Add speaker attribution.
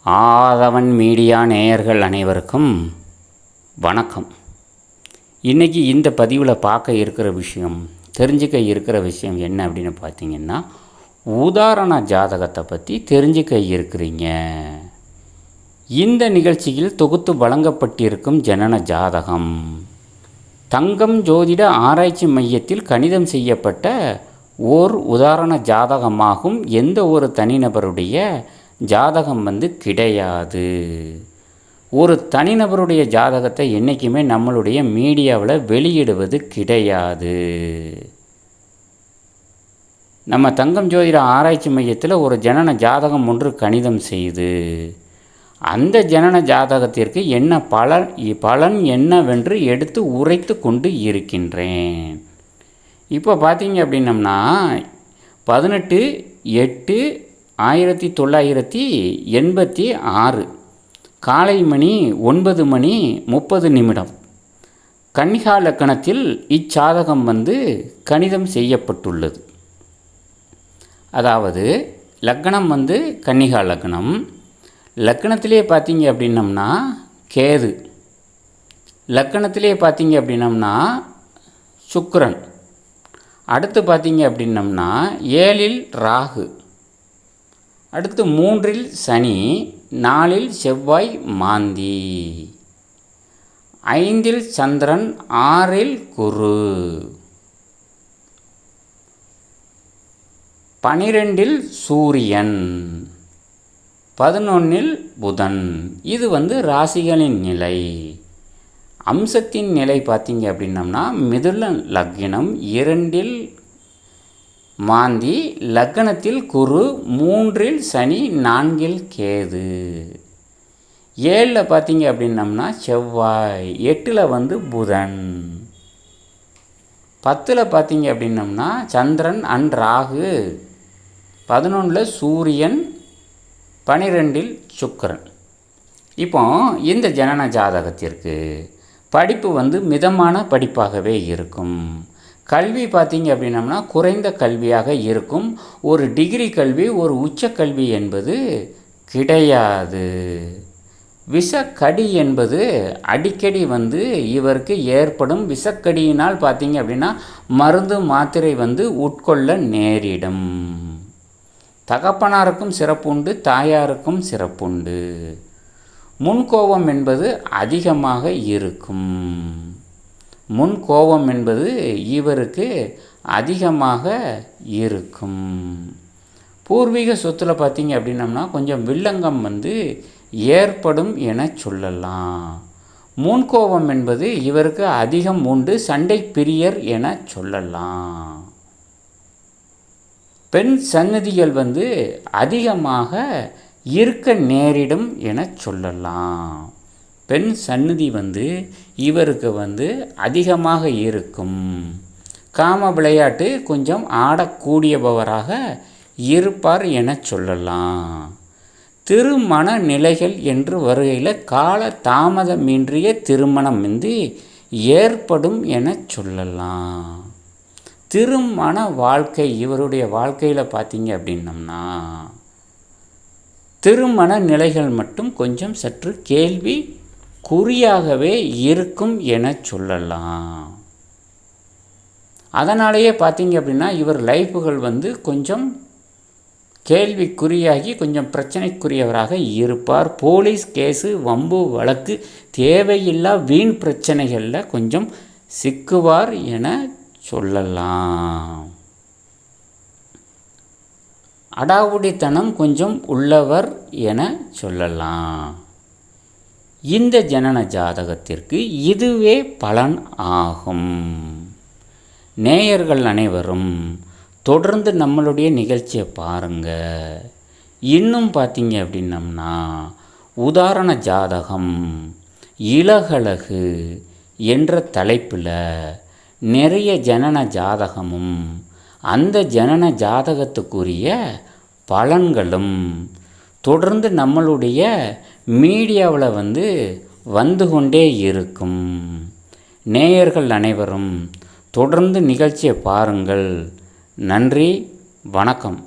Speaker 1: ஆதவன் media நேயர்கள் அனைவருக்கும் வணக்கம். இன்றைக்கி இந்த பதிவில் தெரிஞ்சுக்க இருக்கிற விஷயம் என்ன அப்படின்னு பார்த்தீங்கன்னா, உதாரண ஜாதகத்தை பற்றி தெரிஞ்சுக்க இருக்கிறீங்க. இந்த நிகழ்ச்சியில் தொகுத்து வழங்கப்பட்டிருக்கும் ஜனன ஜாதகம் தங்கம் ஜோதிட ஆராய்ச்சி மையத்தில் கணிதம் செய்யப்பட்ட ஓர் உதாரண ஜாதகமாகும். எந்த ஒரு தனிநபருடைய ஜாதகம் கிடையாது. ஒரு தனிநபருடைய ஜாதகத்தை என்றைக்குமே நம்மளுடைய மீடியாவில் வெளியிடுவது கிடையாது. நம்ம தங்கம் ஜோதிட ஆராய்ச்சி மையத்தில் ஒரு ஜனன ஜாதகம் ஒன்று கணிதம் செய்து அந்த ஜனன ஜாதகத்திற்கு என்ன பலன் என்னவென்று எடுத்து உரைத்து கொண்டு இருக்கின்றேன். இப்போ பார்த்தீங்க அப்படின்னம்னா 18/8/1986 காலை மணி 9:30 கன்னிகா லக்கணத்தில் இச்சாதகம் கணிதம் செய்யப்பட்டுள்ளது. அதாவது லக்கணம் கன்னிகா லக்கணம். லக்கணத்திலே பார்த்தீங்க அப்படின்னம்னா கேது, லக்கணத்திலே பார்த்தீங்க அப்படின்னம்னா சுக்கிரன், அடுத்து பார்த்தீங்க அப்படின்னம்னா 7ல் ராகு, அடுத்து 3ல் சனி, 4ல் செவ்வாய் மாந்தி, 5ல் சந்திரன், 6ல் குரு, 12ல் சூரியன், 11ல் புதன். இது ராசிகளின் நிலை. அம்சத்தின் நிலை பார்த்தீங்க அப்படின்னம்னா மிதுன லக்னம், 2ல் மாந்தி, லக்னத்தில் குரு, 3ல் சனி, 4ல் கேது, 7ல் பார்த்தீங்க அப்படின்னம்னா செவ்வாய், 8ல் புதன், 10ல் பார்த்தீங்க அப்படின்னம்னா சந்திரன் அண்ட் ராகு, 11ல் சூரியன், 12ல் சுக்கிரன். இப்போ இந்த ஜனன ஜாதகத்திற்கு படிப்பு மிதமான படிப்பாகவே இருக்கும். கல்வி பார்த்தீங்க அப்படின்னம்னா குறைந்த கல்வியாக இருக்கும். ஒரு டிகிரி கல்வி, ஒரு உச்சக்கல்வி என்பது கிடையாது. விஷக்கடி என்பது அடிக்கடி இவருக்கு ஏற்படும். விஷக்கடியினால் பார்த்தீங்க அப்படின்னா மருந்து மாத்திரை உட்கொள்ள நேரிடும். தகப்பனாருக்கும் சிறப்புண்டு, தாயாருக்கும் சிறப்புண்டு. முன்கோபம் என்பது அதிகமாக இருக்கும். முன்கோபம் என்பது இவருக்கு அதிகமாக இருக்கும். பூர்வீக சொத்தில் பார்த்தீங்க அப்படின்னம்னா கொஞ்சம் வில்லங்கம் ஏற்படும் என சொல்லலாம். முன்கோபம் என்பது இவருக்கு அதிகம் உண்டு. சண்டை பிரியர் என சொல்லலாம். பெண் சன்னதிகள் அதிகமாக இருக்க நேரிடும் என சொல்லலாம். பெண் சந்நிதி இவருக்கு அதிகமாக இருக்கும். காம விளையாட்டு கொஞ்சம் ஆடக்கூடியபவராக இருப்பார் என சொல்லலாம். திருமண நிலைகள் என்று வருகையில் கால தாமதமின்றிய திருமணம் ஏற்படும் என சொல்லலாம். திருமண வாழ்க்கை இவருடைய வாழ்க்கையில் பார்த்தீங்க அப்படின்னம்னா திருமண நிலைகள் மட்டும் கொஞ்சம் சற்று கேள்வி குறியாகவே இருக்கும் என சொல்லலாம். அதனாலேயே பார்த்தீங்க அப்படின்னா இவர் லைஃப்புகள் கொஞ்சம் கேள்விக்குறியாகி கொஞ்சம் பிரச்சனைக்குரியவராக இருப்பார். போலீஸ் கேஸு, வம்பு வழக்கு, தேவையில்லா வீண் பிரச்சனைகளில் கொஞ்சம் சிக்குவார் என சொல்லலாம். அடாவுடித்தனம் கொஞ்சம் உள்ளவர் என சொல்லலாம். இந்த ஜனன ஜாதகத்திற்கு இதுவே பலன் ஆகும். நேயர்கள் அனைவரும் தொடர்ந்து நம்மளுடைய நிகழ்ச்சியை பாருங்கள். இன்னும் பார்த்தீங்க அப்படின்னம்னா உதாரண ஜாதகம் இலகழகு என்ற தலைப்பில் நிறைய ஜனன ஜாதகமும் அந்த ஜனன ஜாதகத்துக்குரிய பலன்களும் தொடர்ந்து நம்மளுடைய மீடியாவில் வந்து கொண்டே இருக்கும். நேயர்கள் அனைவரும் தொடர்ந்து நிகழ்ச்சியை பாருங்கள். நன்றி, வணக்கம்.